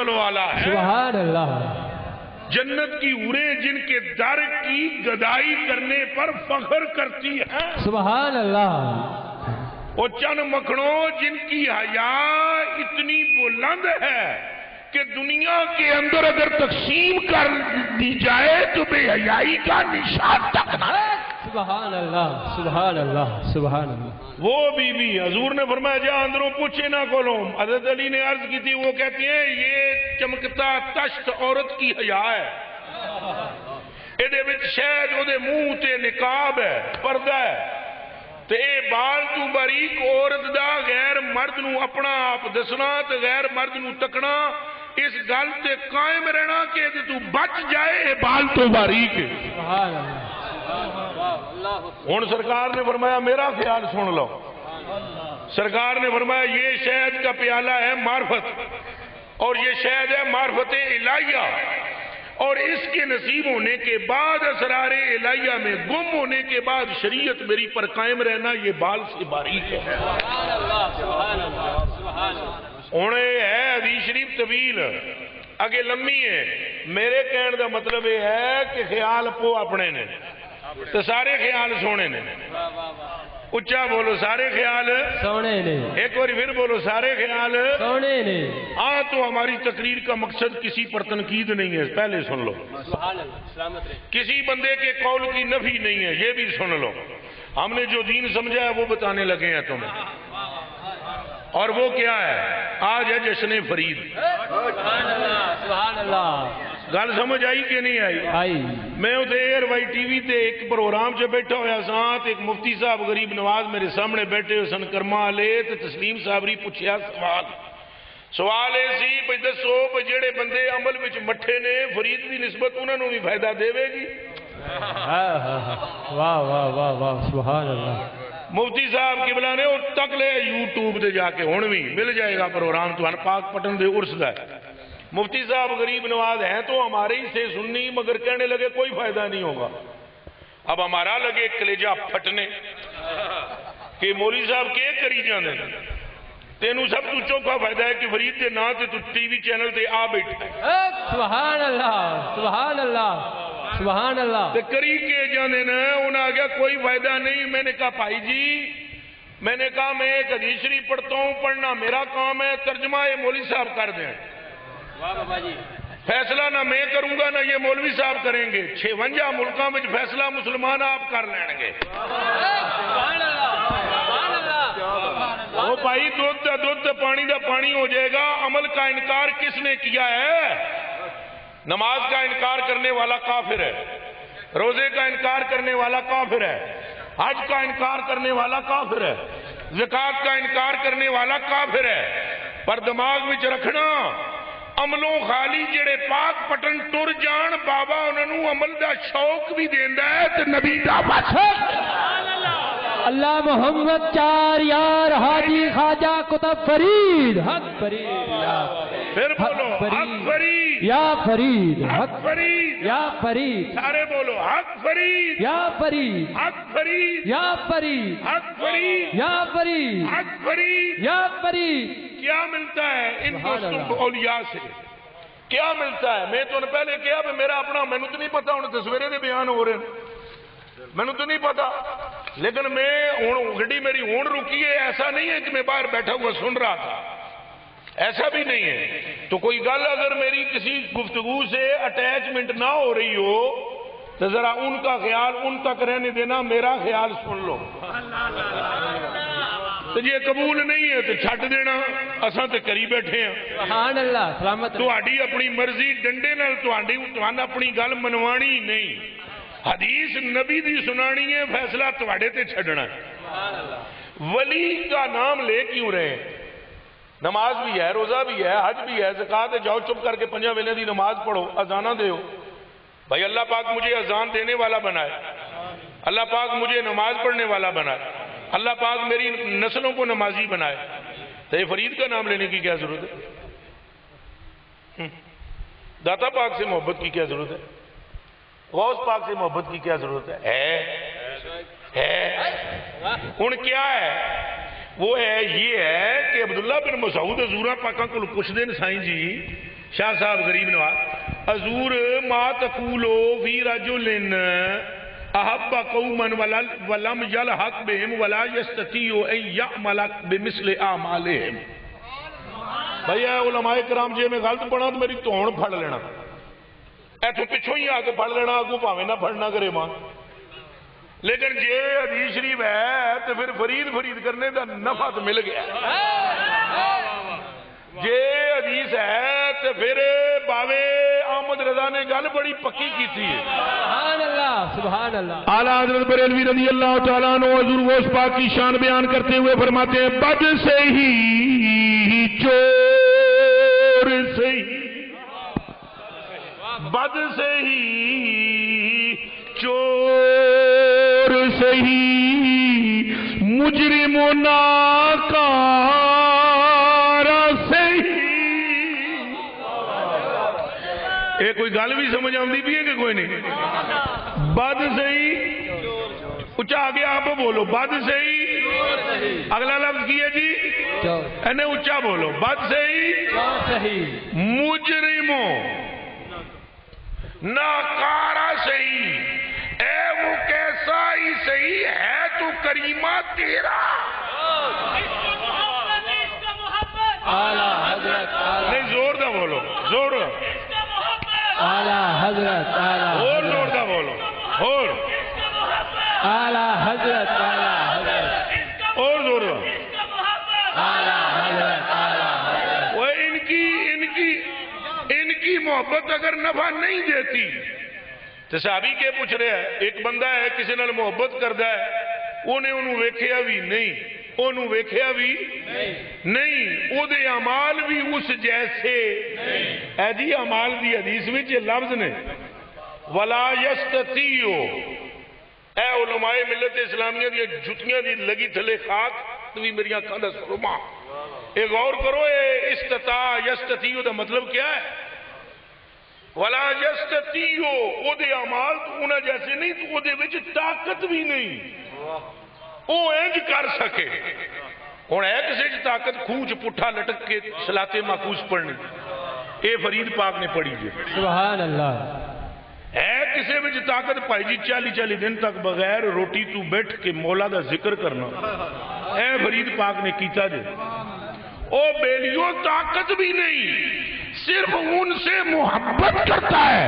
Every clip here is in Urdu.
والا ہے، سبحان اللہ، جنت کی حوریں جن کے در کی گدائی کرنے پر فخر کرتی ہیں، سبحان اللہ، وہ چند مکھنوں جن کی حیا اتنی بلند ہے کہ دنیا کے اندر اگر تقسیم کر دی جائے تو بے حیائی کا نشان تک نہ ہے۔ سبحان اللہ، سبحان اللہ، سبحان اللہ، وہ بی بی حضور نے فرمایا جہاں اندروں پوچھے نہ کولوں، حضرت علی نے عرض کی تھی، وہ کہتی ہیں یہ چمکتا تشت عورت کی حیا ہے، یہ شاید وہ منہ تے نقاب ہے، پردہ ہے، تے اے بال تو باریک عورت دا غیر مرد نو اپنا آپ دسنا تے غیر مرد نو تکنا، اس گل تے قائم رہنا کہ تو بچ جائے، اے بال تو باریک ہے۔ سبحان اللہ، ہن سرکار نے فرمایا میرا خیال سن لو، سرکار نے فرمایا یہ شہد کا پیالہ ہے معرفت، اور یہ شہد ہے معرفت الہیہ، اور اس کے نصیب ہونے کے بعد اسرار الہیہ میں گم ہونے کے بعد شریعت میری پر قائم رہنا یہ بال سے باریک ہے۔ سبحان اللہ، سبحان اللہ، سبحان اللہ، انہیں ہے حدیث شریف طویل اگے لمبی ہے، میرے کہنے دا مطلب یہ ہے کہ خیال پو اپنے نے تو سارے خیال سونے نے، اچھا بولو سارے خیال سونے نے، ایک بار پھر بولو سارے خیال سونے نے، ہاں تو ہماری تقریر کا مقصد کسی پر تنقید نہیں ہے، پہلے سن لو، سبحان اللہ، سلامت رہے، کسی بندے کے قول کی نفی نہیں ہے، یہ بھی سن لو، ہم نے جو دین سمجھا ہے وہ بتانے لگے ہیں تمہیں، اور وہ کیا ہے؟ آج ہے جشن فرید۔ سبحان اللہ، سبحان اللہ، گل سمجھ آئی کہ نہیں آئی؟ آئی، میں ادھر وائی ٹی وی تے ایک پروگرام سے بیٹھا ہویا ساتھ ایک مفتی صاحب غریب نواز میرے سامنے بیٹھے ہوئے سن کرما لے تے تسلیم صابری پوچھیا سوال ایسی بھئی دسو بھئی جڑے بندے عمل وچ مٹھے نے فرید دی نسبت انہوں نے بھی فائدہ دے گی؟ واہ واہ واہ واہ، سبحان اللہ، مفتی صاحب قبلہ نے اور تک لے یوٹیوب تے جا کے ہن بھی مل جائے گا پروگرام تو پاک پٹن دے عرس دا ہے۔ مفتی صاحب غریب نواز ہیں تو ہمارے ہی سے سننی، مگر کہنے لگے کوئی فائدہ نہیں ہوگا۔ اب ہمارا لگے کلیجہ پھٹنے کہ مولوی صاحب کے کری جانے تینوں سب تو چوکھا فائدہ ہے کہ فرید دے نا تے تو ٹی وی چینل تے آ بیٹھا ہے، سبحان اللہ، سبحان اللہ، سبحان اللہ، تے کری کے جانے نا، انہاں آ گیا کوئی فائدہ نہیں۔ میں نے کہا بھائی جی، میں نے کہا میں ایک حدیث شریف پڑھتا ہوں، پڑھنا میرا کام ہے، ترجمہ یہ مولوی صاحب کر دیں، فیصلہ نہ میں کروں گا نہ یہ مولوی صاحب کریں گے، 56 ملکوں میں فیصلہ مسلمان آپ کر لیں گے۔ وہ بھائی دودھ دا دودھ پانی دا پانی ہو جائے گا۔ عمل کا انکار کس نے کیا ہے؟ نماز کا انکار کرنے والا کافر ہے، روزے کا انکار کرنے والا کافر ہے، حج کا انکار کرنے والا کافر ہے، زکوٰۃ کا انکار کرنے والا کافر ہے۔ پر دماغ وچ رکھنا، عملوں خالی جڑے پاک پٹن ٹر جان بابا انہوں عمل دا شوق بھی دیندا ہے تے نبی دا اللہ محمد چار یار حاجی خواجہ کتب فرید، حق فرید، پھر بولو حق فرید، یا فرید، حق فرید، یا فرید، سارے بولو حق فرید، یا فرید، حق فرید، یا فرید، حق فرید، یا فرید، حق فرید۔ یا فرید، کیا ملتا ہے ان دوستوں کو اولیاء سے؟ کیا ملتا ہے؟ میں تو نے پہلے کیا کہ میرا اپنا میں تو نہیں پتا، انہیں تصویریں دے بیان ہو رہے ہیں، میں تو نہیں پتا، لیکن میں گڈی میری ہون رکی ہے، ایسا نہیں ہے کہ میں باہر بیٹھا ہوا سن رہا تھا، ایسا بھی نہیں ہے۔ تو کوئی گل اگر میری کسی گفتگو سے اٹیچمنٹ نہ ہو رہی ہو تو ذرا ان کا خیال ان تک رہنے دینا، میرا خیال سن لو۔ تو یہ قبول نہیں ہے تو چھٹ دینا، اساں تے کری بیٹھے ہیں۔ سبحان اللہ، سلامت رہے، تہاڈی اپنی مرضی ڈنڈے نال تہاڈی اپنی گل منوانی نہیں، حدیث نبی دی سنانی ہے، فیصلہ تہاڈے تے چھڈنا ہے۔ ولی کا نام لے کیوں رہے ہیں؟ نماز بھی ہے، روزہ بھی ہے، حج بھی ہے، زکوٰۃ ہے، جاؤ چپ کر کے 5 ویلے دی نماز پڑھو، اذاناں دیو۔ بھائی اللہ پاک مجھے اذان دینے والا بنائے، اللہ پاک مجھے نماز پڑھنے والا بنائے، اللہ پاک میری نسلوں کو نمازی بنائے، تو یہ فرید کا نام لینے کی کیا ضرورت ہے؟ داتا پاک سے محبت کی کیا ضرورت ہے؟ غوث پاک سے محبت کی کیا ضرورت ہے؟ ان کیا ہے؟ وہ ہے یہ ہے کہ عبداللہ بن مسعود حضور پاکاں کو پوچھ دین سائیں جی شاہ صاحب غریب نواز حضور ما تقولو فی رجل احب قوما ولم یلحق بهم ولا یستطیع ان یعمل بمثل اعمالهم. بھائی اے علماء کرام جی میں غلط پڑھا تو میری تون پھڑ لینا، ایتھوں پچھوں ہی آ کے پڑھ لینا، اگوں پاویں نہ پڑھنا کرے ماں. لیکن جے حدیث شریف ہے تو پھر فرید کرنے دا نفع تو مل گیا. جے حدیث ہے تو پھر باوے احمد رضا نے گل بڑی پکی کی تھی. سبحان اللہ سبحان اللہ. اعلیٰ حضرت بریلوی رضی اللہ تعالیٰ عنہ حضور غوث پاک کی شان بیان کرتے ہوئے فرماتے ہیں بد سے ہی چور سے ہی، بد سے ہی چور سے ہی، مجرم و ناکار سے ہی. یہ کوئی گل بھی سمجھ آتی بھی ہے کہ کوئی نہیں؟ بد سے ہی اچھا آگے آپ بولو، بد سے ہی اگلا لفظ کی ہے جی انہیں اچھا بولو، بد سے ہی مجرموں ناکارہ سے ہی. اے وہ کیسا ہی صحیح ہے تو کریمہ تیرا. اعلیٰ حضرت نہیں زور دا بولو، زور اعلیٰ حضرت اور زور دا بولو، اور اعلیٰ حضرت اعلیٰ حضرت اور زور دا. اعلیٰ حضرت اعلیٰ حضرت. وہ ان کی محبت اگر نفع نہیں دیتی تو صحابی کے پوچھ رہے ہیں، ایک بندہ ہے کسی نال محبت کردا ہے، انہیں انہوں ویکھیا بھی نہیں، انہوں ویکھیا بھی نہیں، او دے اعمال بھی اس جیسے. اے جی اعمال دی حدیث وچ یہ لفظ نے ولا یستطیع. اے علماء ملت اسلامیہ دی جتیاں دی لگی تھلے خاک تو بھی میری اکھاں دا سرما. اے غور کرو، اے استطاع یستطیع دا مطلب کیا ہے؟ ولا یستطیع، او دے اعمال تو انہاں جیسے نہیں، تو او دے وچ طاقت بھی نہیں او انج کر سکے. ہن ہے کسے وچ طاقت کھوج پٹھا لٹک کے صلاۃ معکوس پڑھنی، اے فرید پاک نے پڑھی جی. سبحان اللہ. ہے کسے وچ طاقت پائی جی 40 دن تک بغیر روٹی تو بیٹھ کے مولا دا ذکر کرنا، اے فرید پاک نے کیتا جی. او بیلیوں طاقت بھی نہیں، صرف ان سے محبت کرتا ہے.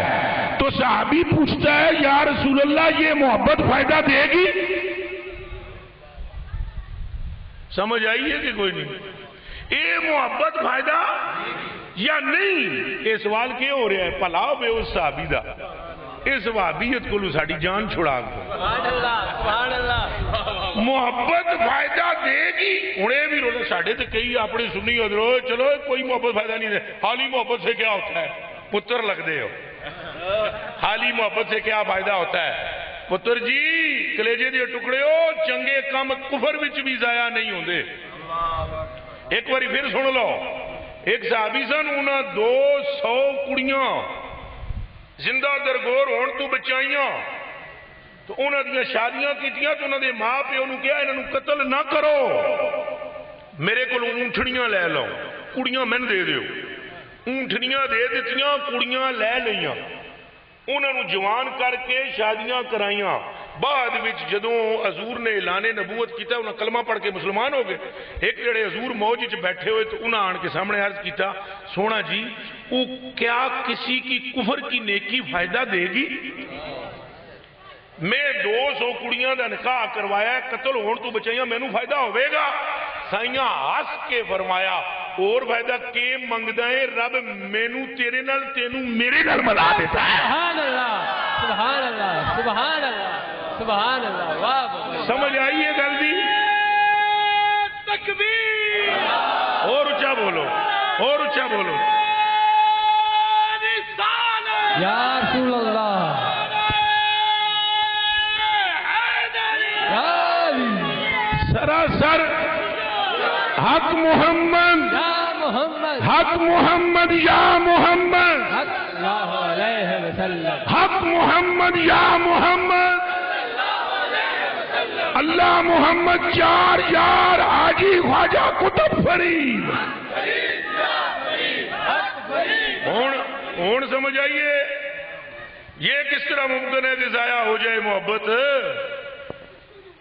تو صحابی پوچھتا ہے یا رسول اللہ یہ محبت فائدہ دے گی؟ سمجھ آئی ہے کہ کوئی نہیں؟ یہ محبت فائدہ یا نہیں؟ یہ سوال کیا ہو رہا ہے؟ پلا بے اس صحابی دا اس وہابیت کو ساڑی جان چھڑا گو. سبحان اللہ سبحان اللہ. محبت فائدہ دے گی. انہیں بھی رونا ساڑھے تو کئی اپنے سنی حضرت چلو کوئی محبت فائدہ نہیں دے. حالی محبت سے کیا ہوتا ہے؟ پتر لگ دے ہو. حالی محبت سے کیا فائدہ ہوتا ہے؟ پتر جی کلیجے دے ٹکڑے ہو، چنگے کم کفر وچ بھی ضائع نہیں ہوندے. ایک باری پھر سن لو. ایک صحابی سن، انہاں 200 کڑیاں زندہ درگور ہون تو بچائیاں، تو انہاں دیاں شادیاں کیتیاں، تو انہاں دے ماں پیو نوں کہا انہاں نوں قتل نہ کرو، میرے کول اونٹھڑیاں لے لو، کڑیاں میں دے دیو. اونٹھڑیاں دے دتیاں، کڑیاں لے لیاں، انہاں نوں جوان کر کے شادیاں کرائیاں. بعد وچ جدوں حضور نے اعلان نبوت کیتا، انہاں کلمہ پڑھ کے مسلمان ہو گئے. ایک جڑے حضور موج وچ بیٹھے ہوئے تو انہاں آن کے سامنے عرض کیتا، سونا جی وہ کیا کسی کی کفر کی نیکی فائدہ دے گی؟ میں 200 کڑیاں دا نکاح کروایا، قتل ہون تو بچائیاں، مینوں فائدہ ہوئے گا؟ سائیاں ہس کے فرمایا اور فائدہ کے منگدا ہے رب مینوں تیرے نال تینوں میرے نال ملا دیتا ہے. سبحان اللہ سبحان اللہ سبحان اللہ سبحان اللہ. واہ سمجھ آئی ہے گل دی؟ تکبیر. اور اونچا بولو، اور اونچا بولو. یا رسول اللہ یا علی. سراسر حق محمد، یا محمد، حق محمد یا محمد، حق اللہ علیہ وسلم، حق محمد یا محمد. اللہ محمد چار یار حاجی خواجہ قطب فرید. ہون سمجھ آئیے یہ کس طرح ممکن ہے کہ ضائع ہو جائے محبت؟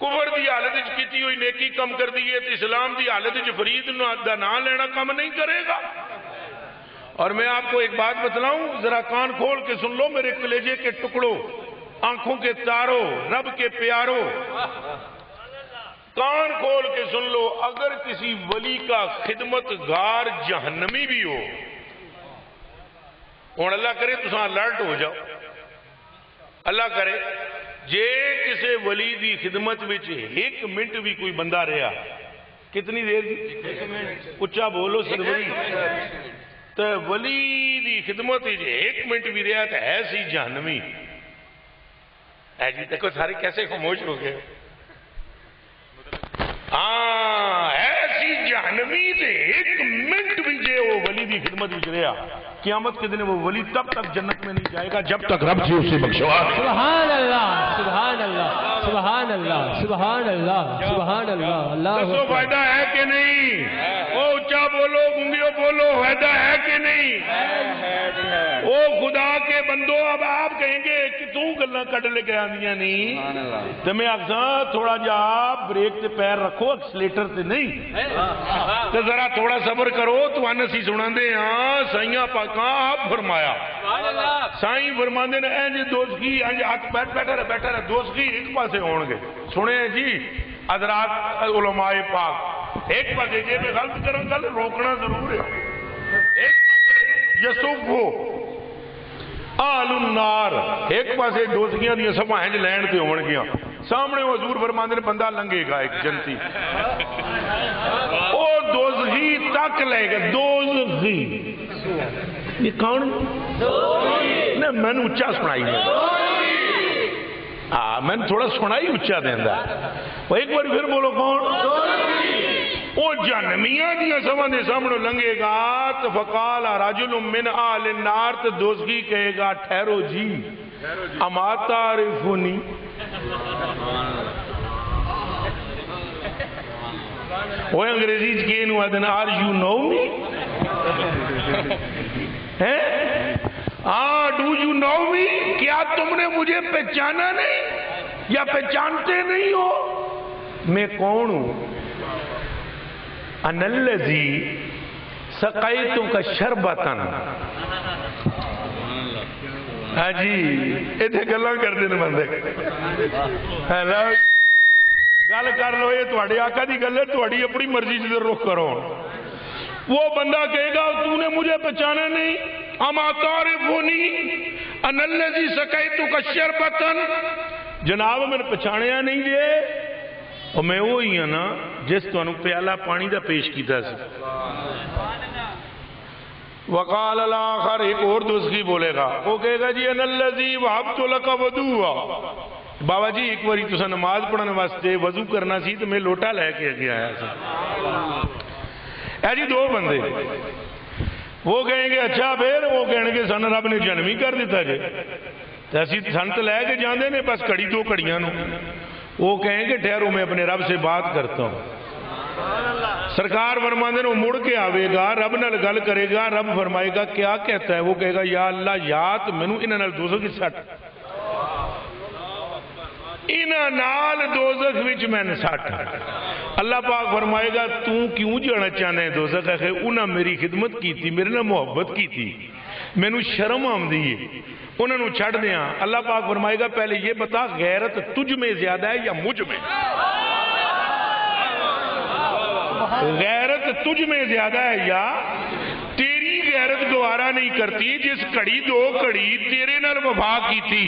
کفر دی حالت کیتی ہوئی نیکی کم کر دی ہے تو اسلام دی حالت فرید دا نام لینا کم نہیں کرے گا۔ اور میں آپ کو ایک بات بتلاؤں، ذرا کان کھول کے سن لو میرے کلیجے کے ٹکڑوں، آنکھوں کے تاروں، رب کے پیاروں، کان کھول کے سن لو، اگر کسی ولی کا خدمت گار جہنمی بھی ہو، اور اللہ کرے تو الرٹ ہو جاؤ، اللہ کرے جے کسے ولی دی خدمت وچ ایک منٹ بھی کوئی بندہ رہا، کتنی دیر دی؟ اچھا بولو سروری، تو ولی دی خدمت وچ ایک منٹ بھی رہا تو ہے سی جہنمی۔ جی دیکھو سارے کیسے خاموش ہو گئے، ہاں ایسی جہنمی تے ایک منٹ بھی جے وہ ولی دی خدمت وچ رہا، قیامت کے دن وہ ولی تب تک جنت میں نہیں جائے گا جب تک رب سے اسے بخشوا دے۔ سبحان اللہ سبحان اللہ سبحان اللہ سبحان اللہ سبحان اللہ۔ اللہ دسو فائدہ ہے کہ نہیں؟ او اونچا بولو، گنگیو بولو، فائدہ ہے کہ نہیں؟ او خدا کے بندو، اب آپ کہیں گے کہ تو گلاں کٹ لے کے آندیاں نہیں تو میں آخساں تھوڑا جا بریک تے پیر رکھو، ایکسلیٹر تے نہیں، تو ذرا تھوڑا صبر کرو، تو انسی سنا دے ہاں سائیاں پاکاں آپ فرمایا، سائیں فرماندے نے اینج دوستگی اینج ہاتھ بیٹھا رہے دوستگی ایک پاسے ہون گے۔ سنے جی حضرات علماء پاک، ایک پاسے جے میں غلط کروں گل روکنا ضرور ہے، ایک پاسے یسوف ہو آل النار، ایک پاسے دوستگیاں دیا سب اینج لینڈ تے ہون گیا، سامنے حضور فرماندے نے بندہ لنگے گا ایک جنتی، او دوزخی تک لے گا، دوزخی یہ کون؟ نہیں میں نے اچھا سنائی ہے، میں نے تھوڑا سنائی اچھا دیندہ، وہ ایک بار پھر بولو کون؟ او جہنمیاں دیا سمجھے سامنے لنگے گا، تو فقال رجل من آل النار، تو دوزخی کہے گا ٹھہرو جی اما تعرفونی، وہ انگریزی کے انہوں ادن are you know me, do you know me, کیا تم نے مجھے پہچانا نہیں یا پہچانتے نہیں ہو؟ میں کون ہوں؟ انا الذی سقیتک شربتن، ہاں جی اتنے گلاں کرتے ہیں بندے، گل کر لو یہ تھوڑے آقا دی گل ہے، تھوڑی اپنی مرضی سے رخ کرو۔ وہ بندہ کہے گا تو نے مجھے پہچانا نہیں، اما تعرفونی انا الذی سقیتک شربتن، جناب میں نے پہچانیا نہیں جے، اور میں وہی ہوں نا جس تانوں پیالہ پانی دا پیش کیتا سی۔ وقال الاخر، ایک اور دوسری بولے گا، وہ کہے گا جی انا الذی وهبت لك وضوءا، بابا جی ایک باری تسا نماز پڑھنے واسطے وضو کرنا سی تو میں لوٹا لے کے اگے آیا سا۔ اے جی دو بندے، وہ کہیں گے اچھا پھر، وہ کہیں گے سن رب نے جنمی کر دیتا جے، تو اسی سنت لے کے جاندے نے بس کڑی دو کڑیاں نو، وہ کہیں گے ٹھہرو میں اپنے رب سے بات کرتا ہوں۔ سرکار فرماندے نے مڑ کے آوے گا، رب نال گل کرے گا، رب فرمائے گا کیا کہتا ہے؟ وہ کہے گا یا اللہ یاد مینوں انہاں نال دوزخ وچ سٹ، انہاں نال دوزخ وچ میں نے سٹ۔ اللہ پاک فرمائے گا تو کیوں جانا چاہنا ہے دوزخ؟ ہے انہاں میری خدمت کی تھی، میرے نال محبت کی تھی، مینوں شرم آمدی ہے، انہاں نوں چھڑ دیاں۔ اللہ پاک فرمائے گا پہلے یہ بتا غیرت تجھ میں زیادہ ہے یا مجھ میں؟ غیرت تجھ میں زیادہ ہے یا تیری غیرت گوارا نہیں کرتی جس کڑی دو کڑی تیرے نال وفا کی تھی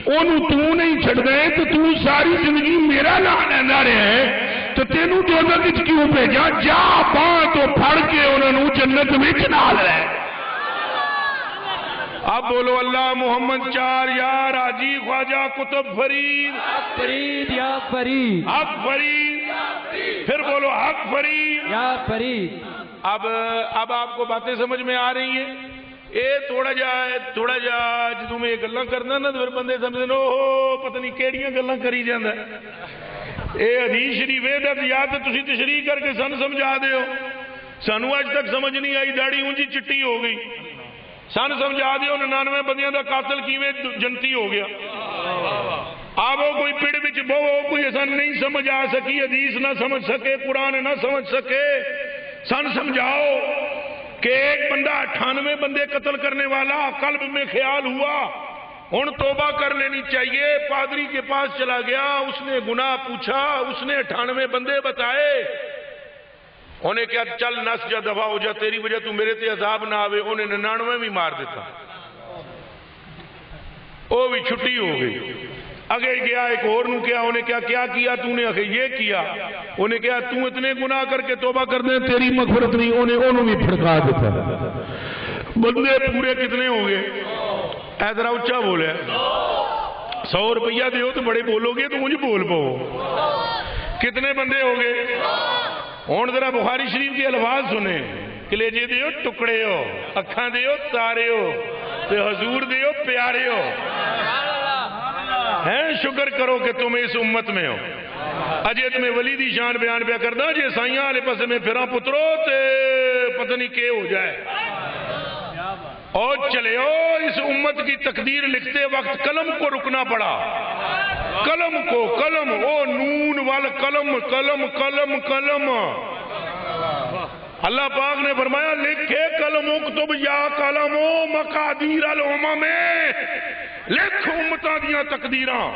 انہوں تو نہیں چھڑ گئے تو تو ساری زندگی میرا نام لینا رہے تو تینوں دوزخ وچ کیوں بھیجا؟ جا باں تو پھڑ کے انہوں جنت وچ نال رہے۔ اب بولو اللہ محمد چار یار حاجی خواجہ قطب فرید، حق فرید یا فرید، حق فرید، پھر بولو حق فرید یا فرید۔ اب آپ کو باتیں سمجھ میں آ رہی ہیں؟ اے تھوڑا جا جدوں میں یہ گلاں کرنا نا تو پھر بندے سمجھتے ہو پتہ نہیں کیڑیاں گلاں کری جاندا اے حدیث شریف اے دا یا تے تسی تشریح کر کے سن سمجھا دے ہو، سانو اج تک سمجھ نہیں آئی، داڑھی اونجی چٹی ہو گئی، سن سمجھا دیو 99 بندیاں دا قاتل کیویں جنتی ہو گیا. آو کوئی پیڑ وچ بہو, کوئی ایسا نہیں سمجھ آ سکی, حدیث نہ سمجھ سکے, قرآن نہ سمجھ سکے. سن سمجھاؤ کہ ایک بندہ 98 بندے قتل کرنے والا, قلب میں خیال ہوا ہن توبہ کر لینی چاہیے. پادری کے پاس چلا گیا, اس نے گناہ پوچھا, اس نے 98 بندے بتائے. انہیں کیا چل نس جا دفع ہو جا, تیری وجہ تو میرے تے عذاب نہ آوے. انہیں 99 بھی مار دیتا, وہ بھی چھٹی ہو گئی. اگے گیا ایک اور نو کیا, انہیں کیا تو نے اکھے یہ کیا. انہیں کیا تو اتنے گناہ کر کے توبہ کر دیں تیری مغفرت نہیں. انہوں بھی پھڑکا دیتا. بندے پورے کتنے ہو گئے؟ ایدرا اچھا بولے 100 روپیہ دیو تو بڑے بولو گے تو مجھے بول پاؤ. کتنے بندے ہو گئے؟ ہون ذرا بخاری شریف کے الفاظ سنے. کلیجے دیو ٹکڑے ہو, اکھاں دیو تارے ہو, تے حضور دیو پیارے ہو. ہیں شکر کرو کہ تم اس امت میں ہو. اجے تمہیں ولی دی شان بیان پیا کردا, جے سائیاں والے پاسے میں پھراں پترو تے پتہ نہیں کہ ہو جائے. اور چلے ہو اس امت کی تقدیر لکھتے وقت قلم کو رکنا پڑا. قلم کو, قلم او نون وال قلم, قلم قلم قلم. اللہ پاک نے فرمایا لکھے قلم اکتب یا قلم مقادیر الامم, لکھ امتاں دیاں تقدیراں.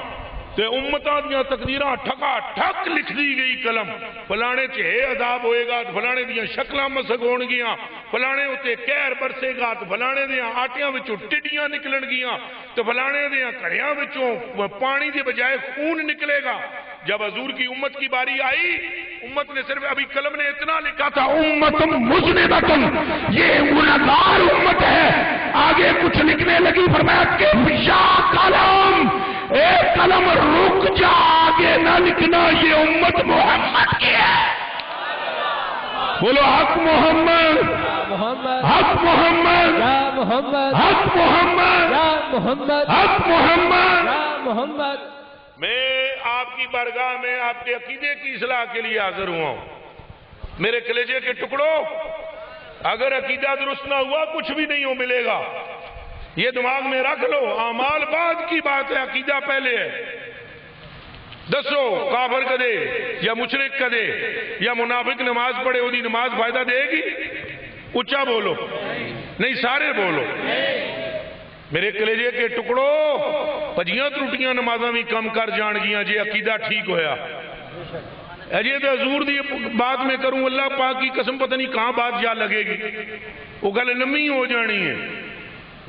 تے امتاں دیاں تقدیراں ٹھکا ٹھک لکھ دی گئی قلم. فلانے چے عذاب ہوئے گا, فلانے دیاں شکلاں مسک ہون گیاں, فلانے اتے کہر برسے گا, تو فلانے دیاں آٹیاں وچوں ٹڈیاں نکلن گیاں, تو فلانے دیاں کڑیاں وچوں پانی دے بجائے خون نکلے گا. جب حضور کی امت کی باری آئی, امت نے صرف ابھی قلم نے اتنا لکھا تھا امت مذنبۃ, یہ گنہگار امت ہے. آگے کچھ لکھنے لگی, فرمایا کہ یا قلم, اے قلم رک جا, آگے نہ لکھنا, یہ امت محمد کی ہے. بولو حق محمد, حق محمد, حق محمد, حق محمد. میں آپ کی بارگاہ میں آپ کے عقیدے کی اصلاح کے لیے حاضر ہوا ہوں. میرے کلیجے کے ٹکڑوں, اگر عقیدہ درست نہ ہوا کچھ بھی نہیں ہو ملے گا. یہ دماغ میں رکھ لو, اعمال بعد کی بات ہے, عقیدہ پہلے ہے. دسو کافر کدے یا مشرک کدے یا منافق نماز پڑھے وہی نماز فائدہ دے گی؟ اچھا بولو, نہیں سارے بولو. میرے کلیجے کے ٹکڑوں, پجیاں ترٹیاں نمازاں بھی کم کر جان گیاں جے عقیدہ ٹھیک ہویا. اجے تو حضور دی بات میں کروں, اللہ پاک کی قسم پتہ نہیں کہاں بات جا لگے گی, وہ گل نمی ہو جانی ہے.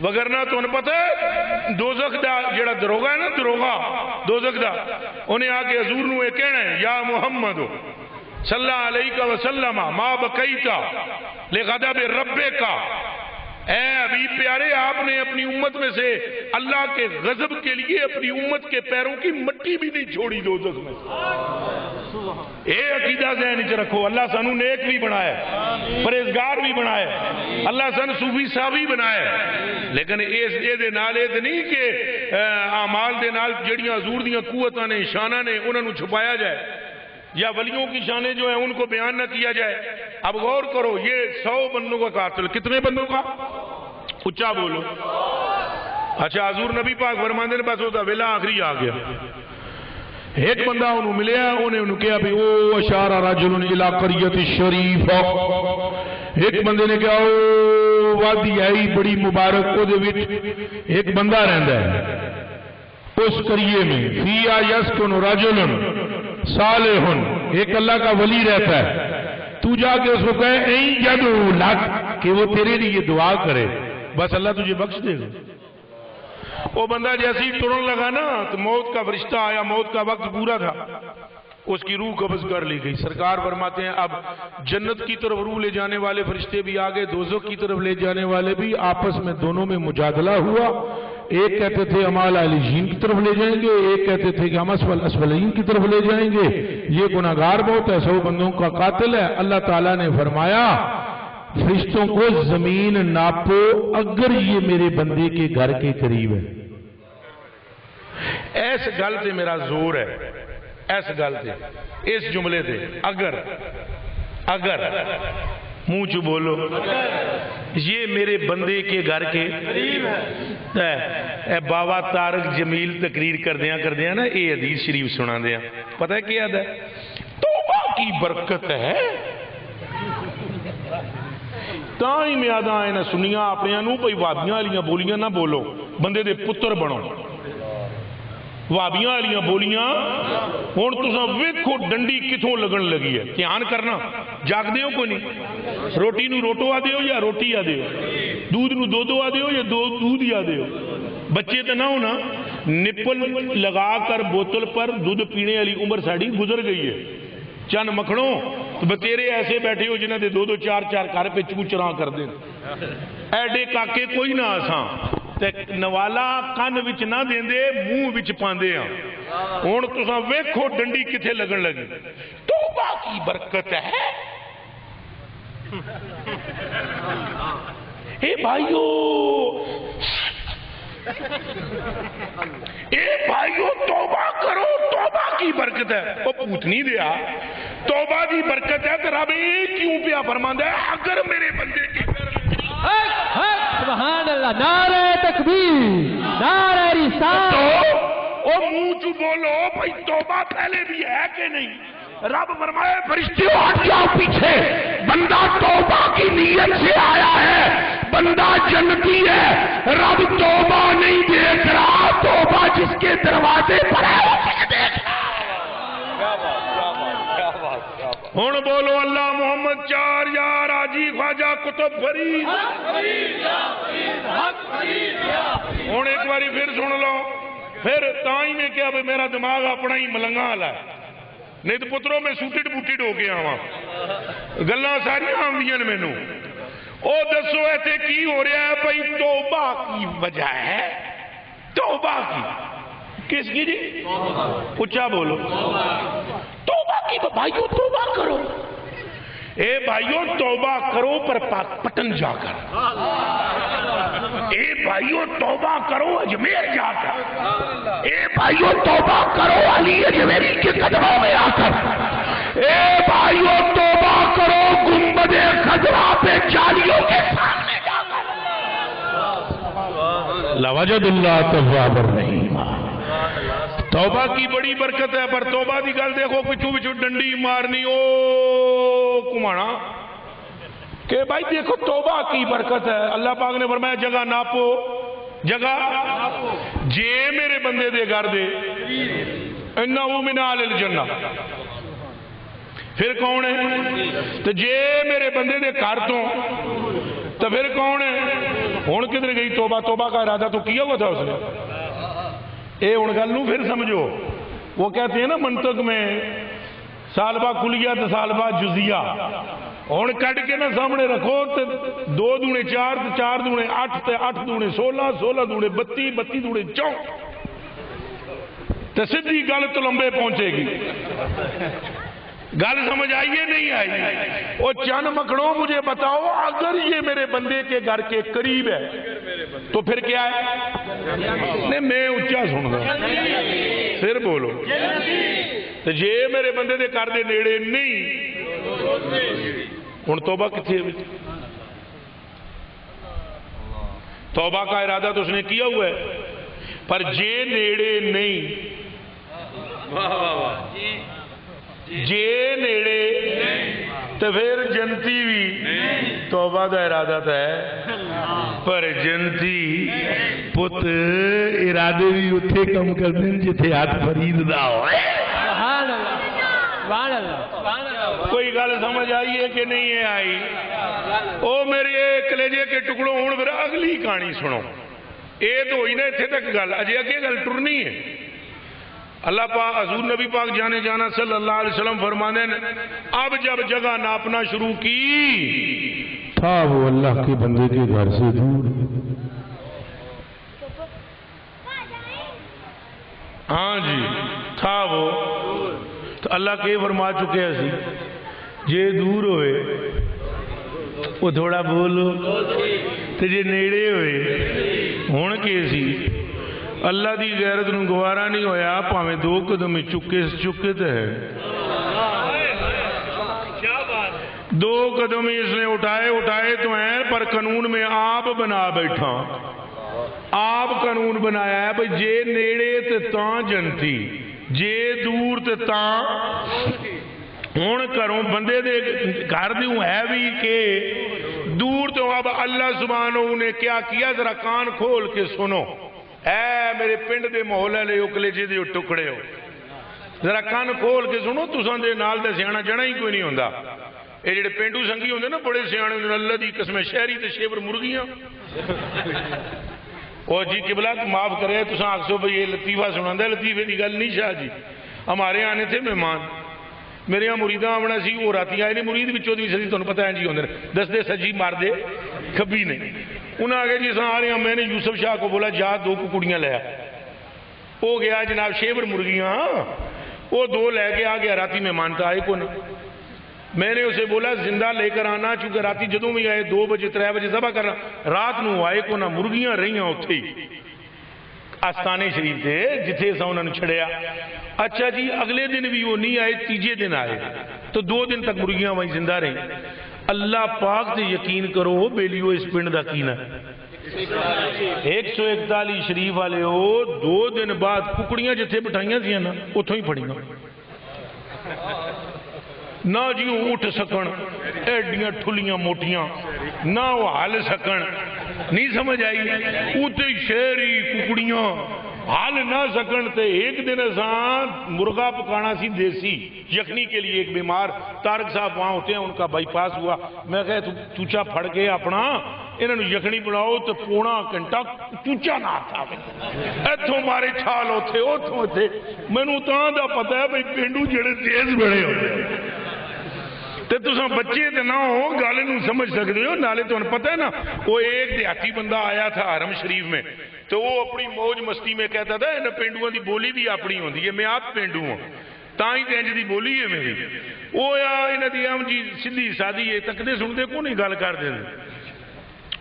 وگرنہ تو انہیں پتہ ہے دوزخ دا جڑا دروگا ہے نا, دروگا دوزخ دا, انہیں آکے حضور نو یہ کہنا ہے یا محمد صلی اللہ علیہ وسلم ما بقیتا لغضب ربکا, اے ابھی پیارے آپ نے اپنی امت میں سے اللہ کے غضب کے لیے اپنی امت کے پیروں کی مٹی بھی نہیں چھوڑی دوزخ میں. اے عقیدہ ذہن وچ رکھو. اللہ سانو نیک بھی بنایا, پرہیزگار بھی بنایا, اللہ سانو صوفی صحابی بنایا. لیکن اس دے نال اے نہیں کہ اعمال دے نال جڑیاں حضور دیاں قوتاں نے, شاناں نے, انہاں نو چھپایا جائے یا ولیوں کی شانیں جو ہیں ان کو بیان نہ کیا جائے. اب غور کرو, یہ 100 بندوں کا قاتل, کتنے بندوں کا؟ اچھا بولو. اچھا حضور نبی پاک فرماندے نے بس ہوتا ویلا آخری آ گیا. ایک بندہ انہوں ملیا, انہیں کہا بھی او اشارہ رجل الی قریۃ الشریف. ایک بندے نے کہا او وادی آئی بڑی مبارک, او دے وچ ایک بندہ رہندا ہے اس قریے میں, فیا یسکن رجل صالح, ایک اللہ کا ولی رہتا ہے. تو جا کے اس کو کہے این یدعو لک, کہ وہ تیرے لیے دعا کرے, بس اللہ تجھے بخش دے گا. وہ بندہ جیسے ہی ٹرن لگا نا تو موت کا فرشتہ آیا, موت کا وقت پورا تھا, اس کی روح قبض کر لی گئی. سرکار فرماتے ہیں اب جنت کی طرف روح لے جانے والے فرشتے بھی آگے, دوزخ کی طرف لے جانے والے بھی, آپس میں دونوں میں مجادلہ ہوا. ایک کہتے تھے ہم اعلی علیین کی طرف لے جائیں گے, ایک کہتے تھے کہ ہم اسفل اسفلین کی طرف لے جائیں گے. یہ گناہگار بہت ہے, 100 بندوں کا قاتل ہے. اللہ تعالیٰ نے فرمایا فرشتوں کو زمین ناپو اگر یہ میرے بندے کے گھر کے قریب ہے. ایس گل سے میرا زور ہے, ایس گل سے, اس جملے سے, اگر منہ چ بولو یہ میرے بندے کے گھر کے اے بابا طارق جمیل تقریر کردیاں نا یہ حدیث شریف سنا دیا پتہ ہے کیا ہے توبہ کی برکت ہے تاں ہی میں آدھا آئے نہ سنیاں اپنے انہوں پئی وابیاں والیاں بولیاں نہ بولو بندے دے پتر بنو وابیاں والیاں بولیاں ہن تساں ویکھو ڈنڈی کتھوں لگن لگی ہے دھیان کرنا جاگ دیو کوئی نہیں روٹی نو روٹو آ دیو یا روٹی آ دیو دودھ نو دودھو آ دیو یا دودھ ہی آ دیو بچے تو نہ ہونا نپل لگا کر بوتل پر دودھ پینے والی عمر ساڑی گزر گئی ہے چند مکھنوں بتیرے ایسے بیٹھے ہو جنہ دے دو دو چار چار کار پہ چوچراں کر دیں ایڈے کاکے کوئی نہ آساں نوالا کان وچ نہ دیں دے منہ وچ پاندے ہاں ہن تساں ویکھو ڈنڈی کتھے لگن لگی توبہ کی برکت ہے اے بھائیو توبہ کرو توبہ کی برکت ہے وہ پوتنی دیا توبہ کی برکت ہے تو رب کیوں پیا فرماندا ہے اگر میرے بندے کے سبحان اللہ نعرہ تکبیر نعرہ رسالت او منہ چ بولو بھائی توبہ پہلے بھی ہے کہ نہیں رب فرمائے فرشتوں ہٹ جاؤ پیچھے بندہ توبہ کی نیت سے آیا ہے بندہ جنتی ہے رب توبہ نہیں دیکھ رہا توبہ جس کے دروازے پر ہے اسے دیکھ رہا ہن بولو اللہ محمد چار یار آجی خواجہ کتب فرید ہن ایک باری پھر سن لو پھر تائیں میں کیا میرا دماغ اپنا ہی ملنگا والا ہے نہیں تو پتروں میں سوٹڈ بوٹڈ ہو گیا ہاں گلاں ساری آمدیاں مینوں او دسو ایتھے کی ہو رہا ہے بھائی توبہ کی وجہ ہے توبہ کی کس کی جی اچھا بولو توبہ کی بھائیو توبہ کرو اے بھائیو توبہ کرو پر پٹن جا کر اے بھائیو توبہ کرو اجمیر جا کر اے بھائیو توبہ کرو علی اجمیری کے قدموں میں آ کر اے بھائیو توبہ کرو گنبد خضرا پہ جالیوں کے سامنے جا کر لوجد اللہ تواب الرحیم توبہ کی بڑی برکت ہے پر توبہ دی گل دیکھو پچھو پچھو ڈنڈی مارنی او کمانا کہ بھائی دیکھو توبہ کی برکت ہے اللہ پاک نے فرمایا جگہ ناپو جگہ جے میرے بندے دے گھر دے انہو من آل الجنہ پھر کون ہے تو جے میرے بندے دے گھر تو پھر کون ہے ہون کدھر گئی توبہ توبہ کا ارادہ تو کیا ہوا تھا اس نے اے ان گلوں پھر سمجھو وہ کہتے ہیں نا منطق میں سالبہ کلیہ تو سالبہ جزیہ ہون کٹ کے نا سامنے رکھو تو 2 دونے 4 تو 4 دونے 8 تو 8 دونے 16 16 دونے 32 32 دونے 64 تو سدھی گل تو لمبے پہنچے گی گل سمجھ آئیے نہیں آئی وہ چند مکھنوں مجھے بتاؤ اگر یہ میرے بندے کے گھر کے قریب ہے تو پھر کیا ہے نہیں میں اچھا سن گا پھر بولو تو یہ میرے بندے دے گھر دے نیڑے نہیں ہن توبہ کتنے توبہ کا ارادہ تو اس نے کیا ہوا ہے پر جے نیڑے نہیں جے نیڑے تو پھر جنتی بھی توبہ دا ارادہ تو ہے پر جنتی پت ارادے بھی اتھے کم کر دیں جتھے ہاتھ فرید دا ہوئے کوئی گل سمجھ آئی ہے کہ نہیں ہے آئی او میرے کلیجے کے ٹکڑوں ہون پھر اگلی کہانی سنو اے تو ہوئی نا اتھے تک گل اجے اگے گل ٹرنی ہے اللہ پاک حضور نبی پاک جانے جانا صلی اللہ علیہ وسلم فرمانے اب جب جگہ ناپنا شروع کی تھا وہ اللہ کے بندے کے گھر سے دور ہاں جی تھا وہ تو اللہ کے فرما چکے ہیں سی جے دور ہوئے وہ تھوڑا بولو تو جے نیڑے ہوئے ہون کے سی اللہ دی غیرت نو گوارا نہیں ہویا پاویں 2 قدم چکے تے ہے 2 قدم اس نے اٹھائے تو ہیں، پر قانون میں آپ بنا بیٹھا، آپ قانون بنایا ہے بھئی جے نیڑے تے تاں جنتی، جے دور تے تاں ہون کروں بندے دے گھر دیوں ہے بھی کہ دور تو اب اللہ سبحانہ نے کیا کیا، ذرا کان کھول کے سنو، اے میرے پنڈ دے محلے لے اکلے جے دے ٹکڑے ہو، ذرا کان کھول کے سنو، تساں دے نال دے سیاںا جنا ہی کوئی نہیں ہوندا، اے جڑے پینڈو سنگی ہوندے نا بڑے سیانے ہوندے، اللہ دی قسم شہری تے شیور مرغیاں او جی قبلہ معاف کرے تساں آکھو بھئی یہ لطیفہ سناندا ہے، لطیفے دی گل نہیں شاہ جی، ہمارے آنے تھے مہمان، میرے یہاں مریداں آونا سی، وہ راتی آئے نے مرید بھی 14ویں صدی تانوں پتہ ہے جی ہوندے دس دے سجی مار دے کبھی نہیں، انہاں آگے جی اساں آ رہے ہیں، میں نے یوسف شاہ کو بولا جا 2 ککڑیاں لے آ، وہ گیا جناب شیور مرغیاں، وہ 2 لے کے آ گیا، راتی مہمان تا آئے کو نہ، میں نے اسے بولا زندہ لے کر آنا، چونکہ راتی جدوں بھی آئے 2 بجے 3 بجے ذبح کرنا، رات نو آئے کو نہ، مرغیاں رہیاں اتھے ہی آستانے شریف تھے جتھے سا انہوں نے چھڑیا۔ اچھا جی اگلے دن بھی وہ نہیں آئے، تیجے دن آئے تو 2 دن تک مرغیاں وہیں زندہ رہیں۔ اللہ پاک تے یقین کرو بیلیو اس پنڈ دا کینا 141 شریف والے ہو، 2 دن بعد ککڑیاں جتھے بٹھائیاں تھیں نا اتھوں ہی پڑیاں نہ جی وہ اٹھ سکن، ایڈیاں ٹھلیاں موٹیاں نہ وہ حال سکن، نہیں سمجھ آئی، اوتے شہری ککڑیاں حال نہ سکن تے ایک دن اساں مرغا پکانا سی دیسی یخنی کے لیے، ایک بیمار طارق صاحب وہاں ہوتے ہیں، ان کا بائی پاس ہوا، میں کہا چوچا پھڑ کے اپنا انہوں یخنی بناؤ تو 1.5 گھنٹہ چوچا نہ آتا ایتھوں مارے چھال ہوتے اتھوں تھے، میں نے تاں دا پتہ ہے بھئی پینڈو جڑے تیز بڑے ہوتے تے تساں بچے تے نہ ہو گالے نوں سمجھ سکتے ہو، نالے تو انہیں پتہ ہے نا، وہ ایک دیہاتی بندہ آیا تھا حرم شریف میں، تو وہ اپنی موج مستی میں کہتا تھا انہیں پینڈوان دی بولی بھی اپنی ہوندی ہے، میں آپ پینڈو ہوں تاں ہی تینج دی بولی ہے میری، وہ یا انہیں دی ہم جی سدھی سادھی ہے تکدے سنتے کو نہیں گال کر دیں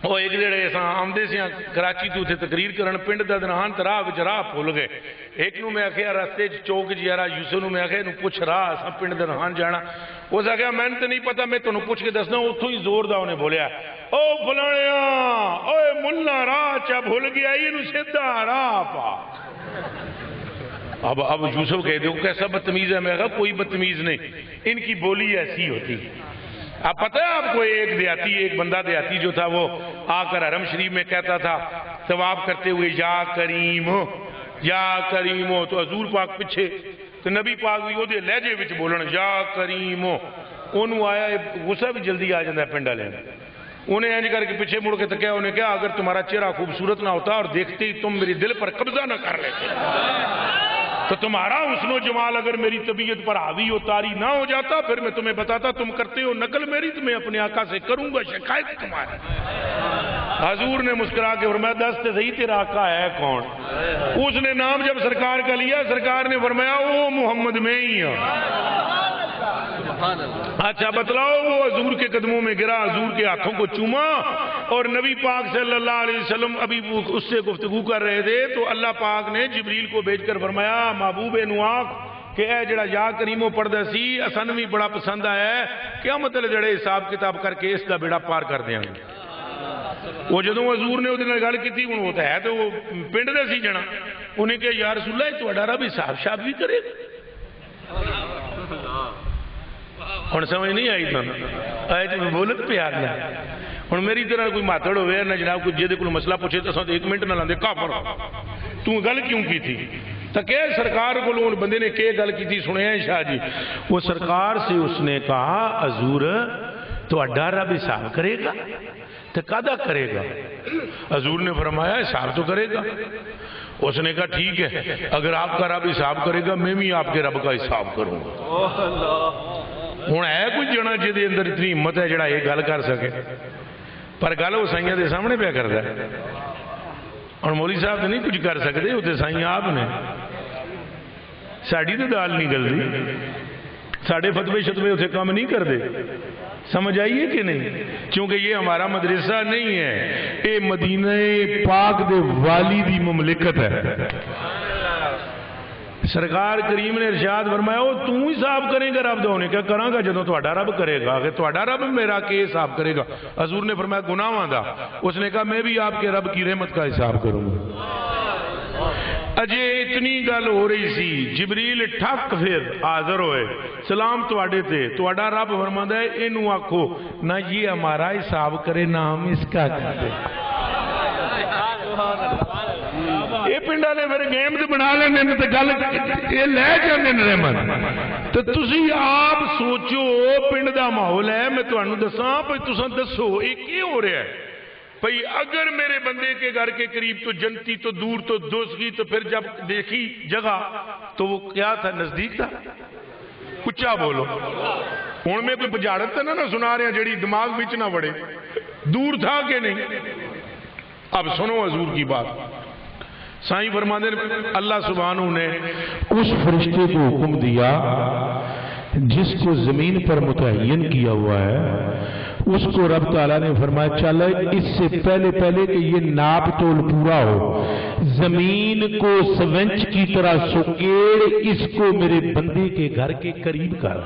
وہ ایک جڑے اساں آمدے سے کراچی تو تھے تقریر کرن پنڈ دا دنہان تے راہ وچ راہ بھول گئے، ایک نو میں آکھیا راستے چوک جی یارا یوسف نو میں آکھیا نو پوچھ راہ اساں پنڈ دا دنہان جانا، اس آکھیا میں تے نہیں پتہ میں تانوں پوچھ کے دسنا، اتھوں ہی زور دا انہیں بولیا او فلانیاں اوے ملا راہ چا بھول گیا یہ نو سیدھا راہ پا۔ اب یوسف کہہ دو کیسا بدتمیز ہے، میں کہا کوئی بدتمیز نہیں، ان کی بولی ایسی ہوتی۔ اب پتہ ہے آپ کو ایک دیہاتی ایک بندہ دیہاتی جو تھا وہ آ کر حرم شریف میں کہتا تھا طواف کرتے ہوئے یا کریم تو حضور پاک پیچھے تو نبی پاک بھی وہ دے لہجے وچ بولن یا کریم، انہوں آیا غصہ بھی جلدی آ جاتا ہے پنڈا لینا، انہیں اینج کر کے پیچھے مڑ کے تکیا، انہیں کہا اگر تمہارا چہرہ خوبصورت نہ ہوتا اور دیکھتے ہی تم میری دل پر قبضہ نہ کر لیتے تو تمہارا حسن و جمال اگر میری طبیعت پر حاوی و طاری نہ ہو جاتا، پھر میں تمہیں بتاتا تم کرتے ہو نقل میری تو میں اپنے آقا سے کروں گا شکایت تمہاری۔ حضور نے مسکرا کے فرمایا دست صحیح تیرا آقا ہے کون؟ اس نے نام جب سرکار کا لیا، سرکار نے فرمایا او محمد میں ہی ہوں۔ اچھا بتلاؤ، وہ حضور کے قدموں میں گرا، حضور کے ہاتھوں کو چوما، اور نبی پاک صلی اللہ علیہ وسلم ابھی اس سے گفتگو کر رہے تھے تو اللہ پاک نے جبریل کو بھیج کر فرمایا محبوب نواق کہ اے جڑا یا کریمو پڑھدا سی اسن بھی بڑا پسند آیا ہے، قیامت والے جڑے حساب کتاب کر کے اس دا بیڑا پار کر دیاں گے۔ وہ جدوں حضور نے اودے نال گل کیتی ہن وہ ہے تو وہ پنڈ دا سی جنا، انہیں کہ یا رسول اللہ تہاڈا رب حساب شاب بھی کرے گا؟ ہن سمجھ نہیں آئی تھا آئے تو بولت پہ آ گیا۔ ہن میری طرح کوئی ماتڑ ہوئے نہ جناب کوئی جے کوئی مسئلہ پوچھے تو 1 منٹ نہ لاندے کافر تو گل کیوں کی تھی تو کہ سرکار کو لوگ بندے نے کہ گل کی تھی سنے ہیں شاہ جی، وہ سرکار سے اس نے کہا حضور تو اڈا رب حساب کرے گا تو قادہ کرے گا؟ حضور نے فرمایا حساب تو کرے گا۔ اس نے کہا ٹھیک ہے اگر آپ کا رب حساب کرے گا میں بھی آپ کے رب کا حساب کروں گا۔ ہوں ہے کوئی جنا جہدے اندر اتنی ہمت ہے جڑا یہ گل کر سکے، پر گل وہ سائیاں دے سامنے پہ کرتا ہے، اور مولوی صاحب تو نہیں کچھ کر سکتے، وہ تو سائیاں آپ نے، ساڑی تو دال نہیں گلدی، ساڑے فتوے شتوے اتنے کام نہیں کرتے، سمجھ آئیے کہ نہیں؟ کیونکہ یہ ہمارا مدرسہ نہیں ہے، یہ مدینہ پاک دے والی دی مملکت ہے، سرکار کریم نے ارشاد فرمایا وہ تو ہی حساب کرے گا رب دا، انہیں کیا کراں گا جدوں تہاڈا رب کرے گا کہ تہاڈا رب میرا کے حساب کرے گا؟ حضور نے فرمایا گناہاں دا، اس نے کہا میں بھی آپ کے رب کی رحمت کا حساب کروں گا۔ اجے اتنی گل ہو رہی سی، جبریل ٹھک پھر حاضر ہوئے، سلام تواڈے تے، تواڈا رب فرماندا ہے اینو آکھو نہ یہ ہمارا حساب کرے نہ ہم اس کا کرے۔ یہ پنڈ والے پھر گیم تے بنا لیندے نے تے گل یہ لے جاندے نے رحمت۔ تے تسی آپ سوچو پنڈ دا ماحول ہے، میں تانوں دساں بھئی تساں دسو یہ کی ہو رہا ہے؟ بھئی اگر میرے بندے کے گھر کے قریب تو جنتی تو دور تو دوسری، تو پھر جب دیکھی جگہ تو وہ کیا تھا؟ نزدیک تھا؟ اچھا بولو، ہن میں کوئی بجاڑت تے نہ سنا رہا جڑی دماغ وچ نہ وڑے، دور تھا کہ نہیں؟ اب سنو حضور کی بات، سائیں فرماتے ہیں اللہ سبحانہ نے اس فرشتے کو حکم دیا جس کو زمین پر متعین کیا ہوا ہے، اس کو رب تعالیٰ نے فرمایا چل اس سے پہلے کہ یہ ناپ تول پورا ہو، زمین کو سونچ کی طرح سکیڑ اس کو میرے بندے کے گھر کے قریب کر۔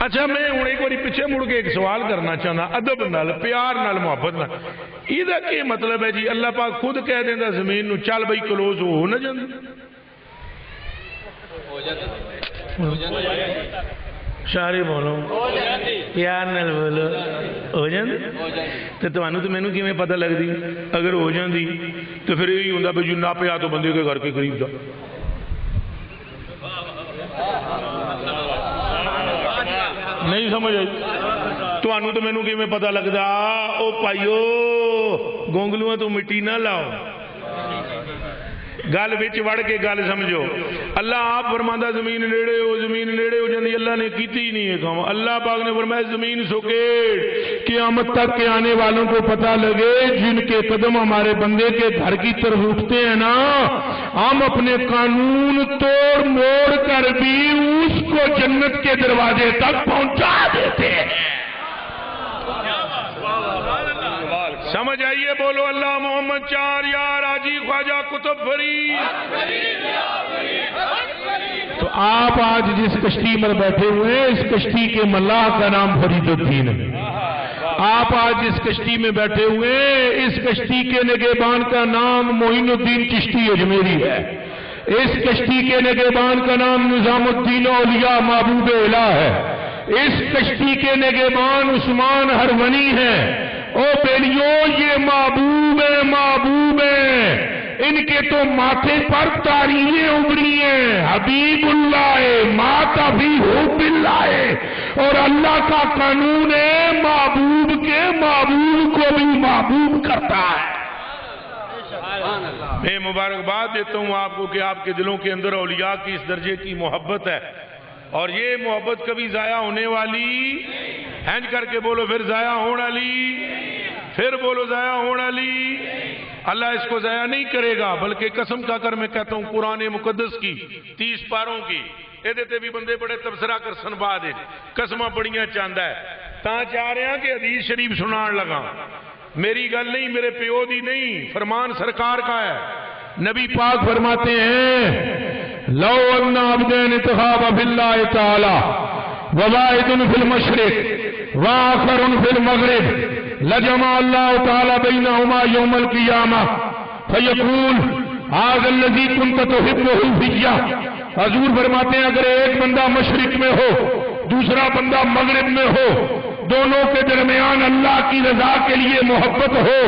اچھا میں ہوں ایک بار پیچھے مڑ کے ایک سوال کرنا چاہنا، ادب نال پیار نال محبت نال، یہ کیا مطلب ہے جی؟ اللہ پاک خود کہہ دینا زمین نو چل بھائی کلوز ہو نہ جاندی؟ شاعری بولو، پیار نال بولو، ہو جاندی؟ تے تانوں تے مینوں کیویں پتہ لگدی؟ اگر ہو جاندی تو پھر یہی ہوندا بھئی نہ پیا تو بندے کے گھر کے قریب دا۔ نہیں سمجھ آئی؟ تانوں تو مینوں کیویں پتہ لگدا؟ او بھائیو گونگلواں تو مٹی نہ لاؤ، گل وچ وڑ کے گل سمجھو۔ اللہ آپ فرماندا زمین نیڑے ہو جاندی، اللہ نے کیتی ہی نہیں ہے کام۔ اللہ پاک نے فرمایا زمین سکیڑ، قیامت تک کے آنے والوں کو پتہ لگے جن کے قدم ہمارے بندے کے گھر کی طرف اٹھتے ہیں نا، ہم اپنے قانون توڑ موڑ کر بھی اس کو جنت کے دروازے تک پہنچا دیتے ہیں۔ سمجھ آئیے؟ بولو اللہ محمد چار یار حاجی خواجہ قطب فرید۔ تو آپ آج جس کشتی میں بیٹھے ہوئے ہیں اس کشتی کے ملاح کا نام فرید الدین ہے۔ آپ آج جس کشتی میں بیٹھے ہوئے ہیں اس کشتی کے نگہبان کا نام معین الدین چشتی اجمیری ہے۔ اس کشتی کے نگہبان کا نام نظام الدین اولیاء محبوب الہ ہے۔ اس کشتی کے نگہبان عثمان ہرونی ہے۔ او بیلیو یہ محبوب ہیں، ان کے تو ماتھے پر تاریخیں ابری ہیں، حبیب اللہ ماتا بھی حب اللہ، اور اللہ کا قانون ہے محبوب کے محبوب کو بھی محبوب کرتا ہے۔ میں مبارکباد دیتا ہوں آپ کو کہ آپ کے دلوں کے اندر اولیاء کی اس درجے کی محبت ہے، اور یہ محبت کبھی ضائع ہونے والی، ہینج کر کے بولو پھر ضائع ہونے والی، پھر بولو ضائع ہونے والی۔ اللہ اس کو ضائع نہیں کرے گا، بلکہ قسم کا کر میں کہتا ہوں قرآن مقدس کی 30 پاروں کی یہ دیتے بھی بندے بڑے تبصرہ کر سنبا دے، قسمہ بڑیاں چاندہ ہے، تاں چاہ رہے ہیں کہ حدیث شریف سنان لگا۔ میری گل نہیں، میرے پیو دی نہیں، فرمان سرکار کا ہے۔ نبی پاک فرماتے ہیں لو ان عبدین اتخاب فی اللہ تعالی وواحد فی المشرق وآخر فی المغرب لجمع اللہ تعالی بینہما یوم القیامہ فیقول ھذا الذی کنت تحبہ فیہ۔ حضور فرماتے ہیں اگر ایک بندہ مشرق میں ہو دوسرا بندہ مغرب میں ہو، دونوں کے درمیان اللہ کی رضا کے لیے محبت ہو،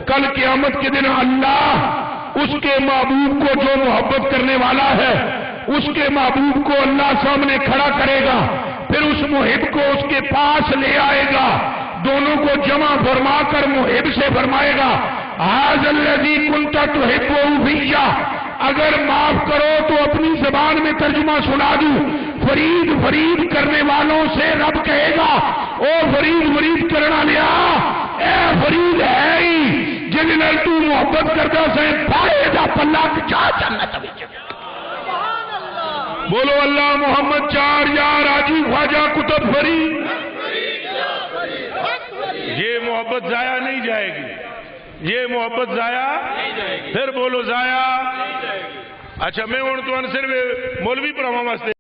کل قیامت کے دن اللہ اس کے محبوب کو جو محبت کرنے والا ہے اس کے محبوب کو اللہ سامنے کھڑا کرے گا، پھر اس محب کو اس کے پاس لے آئے گا، دونوں کو جمع فرما کر محب سے فرمائے گا ھذا الذی کنت تحبہ فیہ۔ اگر معاف کرو تو اپنی زبان میں ترجمہ سنا دوں، فرید فرید کرنے والوں سے رب کہے گا او فرید فرید کرنا لیا، اے فرید ہے ہی جن نال تو محبت کرتا سے پائے دا پلہ کچا جنت وچ۔ بولو اللہ محمد چار یار حاجی خواجہ قطب فرید۔ یہ محبت ضائع نہیں جائے گی، یہ محبت ضائع پھر بولو ضائع. اچھا میں ہوں تو صرف مولوی پڑھاواں واسطے